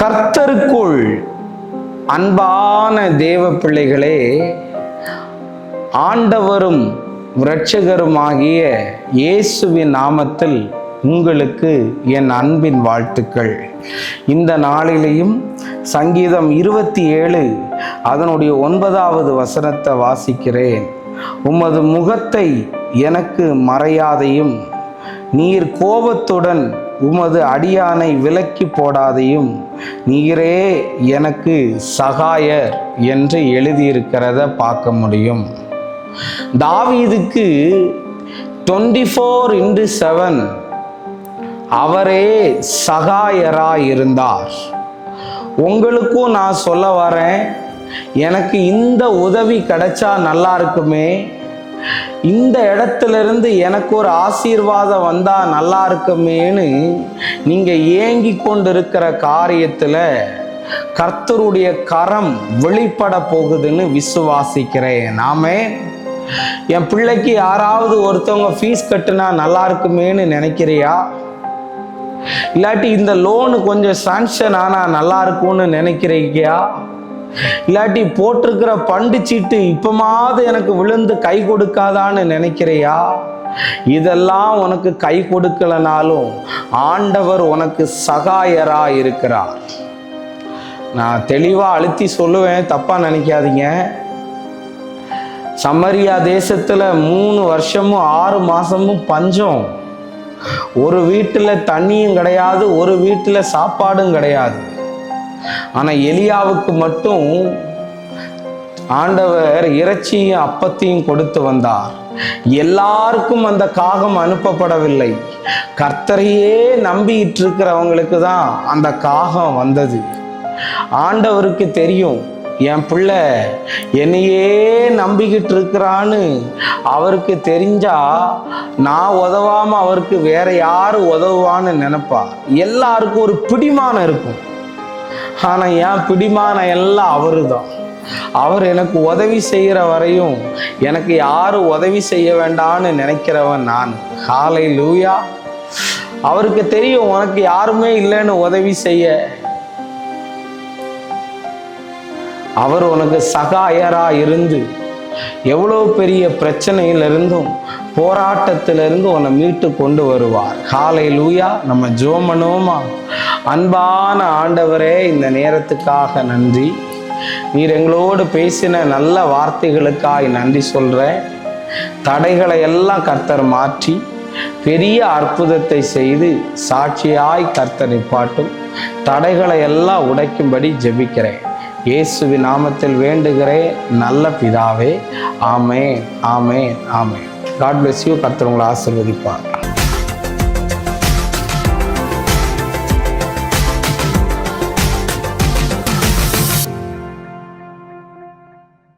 கர்த்தருக்குள் அன்பான தேவ பிள்ளைகளே, ஆண்டவரும் இரட்சகருமாகிய இயேசுவின் நாமத்தில் உங்களுக்கு என் அன்பின் வாழ்த்துக்கள். இந்த நாளிலேயும் சங்கீதம் 27 அதனுடைய 9வது வசனத்தை வாசிக்கிறேன். உமது முகத்தை எனக்கு மறையாதையும், நீர் கோபத்துடன் உமது அடியானை விலக்கி போடாதையும், நீரே எனக்கு சகாயர் என்று எழுதியிருக்கிறத பார்க்க முடியும். தாவீதுக்கு 24/7 அவரே சகாயராய் இருந்தார். உங்களுக்கும் நான் சொல்ல வரேன், எனக்கு இந்த உதவி கிடைச்சா நல்லா இருக்குமே, இந்த இடத்துல இருந்து எனக்கு ஒரு ஆசீர்வாதம் வந்தா நல்லா இருக்குமேன்னு நீங்க ஏங்கி கொண்டிருக்கிற காரியத்துல கர்த்தருடைய கரம் வெளிப்பட போகுதுன்னு விசுவாசிக்கிறேன். நாமே என் பிள்ளைக்கு யாராவது ஒருத்தவங்க ஃபீஸ் கட்டுனா நல்லா இருக்குமேன்னு நினைக்கிறியா? இல்லாட்டி இந்த லோனு கொஞ்சம் சாங்ஷன் ஆனா நல்லா இருக்கும்னு நினைக்கிறீங்களா? இல்லாட்டி போட்டிருக்கிற பண்டு சீட்டு இப்பமாவது எனக்கு விழுந்து கை கொடுக்காதான்னு நினைக்கிறியா? இதெல்லாம் உனக்கு கை கொடுக்கலனாலும் ஆண்டவர் உனக்கு சகாயரா இருக்கிறார். நான் தெளிவா அழுத்தி சொல்லுவேன், தப்பா நினைக்காதீங்க. சமரியா தேசத்துல 3 வருஷமும் 6 மாசமும் பஞ்சம். ஒரு வீட்டுல தண்ணியும் கிடையாது, ஒரு வீட்டுல சாப்பாடும் கிடையாது. ஆனா எலியாவுக்கு மட்டும் ஆண்டவர் இறைச்சியும் அப்பத்தையும் கொடுத்து வந்தார். எல்லாருக்கும் அந்த காகம் அனுப்பப்படவில்லை. கர்த்தரையே நம்பிட்டு இருக்கிறவங்களுக்கு தான் அந்த காகம் வந்தது. ஆண்டவருக்கு தெரியும், என் பிள்ளை என்னையே நம்பிக்கிட்டு இருக்கிறான்னு அவருக்கு தெரிஞ்சா நான் உதவாம அவருக்கு வேற யாரு உதவுவான்னு நினைப்பா. எல்லாருக்கும் ஒரு பிடிமானம் இருக்கும். ஆனா என் பிடிமானம் எல்லாம் அவரு தான். அவர் எனக்கு உதவி செய்கிற வரையும் எனக்கு யாரும் உதவி செய்ய வேண்டாம்னு நினைக்கிறவன் நான். ஹல்லேலூயா. அவருக்கு தெரியும் உனக்கு யாருமே இல்லைன்னு உதவி செய்ய. அவர் உனக்கு சகாயரா இருந்து எவ்வளோ பெரிய பிரச்சனையிலிருந்தும் போராட்டத்திலிருந்து உன்னை மீட்டு கொண்டு வருவார். ஹல்லேலூயா. நம்ம ஜெபம் பண்ணுவோமா? அன்பான ஆண்டவரே, இந்த நேரத்துக்காக நன்றி. நீர் எங்களோடு பேசின நல்ல வார்த்தைகளுக்காக நன்றி சொல்கிறேன். தடைகளை எல்லாம் கர்த்தர் மாற்றி பெரிய அற்புதத்தை செய்து சாட்சியாய் கர்த்தர் நிப்பாட்டும். தடைகளை எல்லாம் உடைக்கும்படி ஜெபிக்கிறேன். இயேசுவின் நாமத்தில் வேண்டுகிறேன் நல்ல பிதாவே. ஆமென், ஆமென், ஆமென். God bless you. கர்த்தர் உங்களை ஆசீர்வதிப்பார்.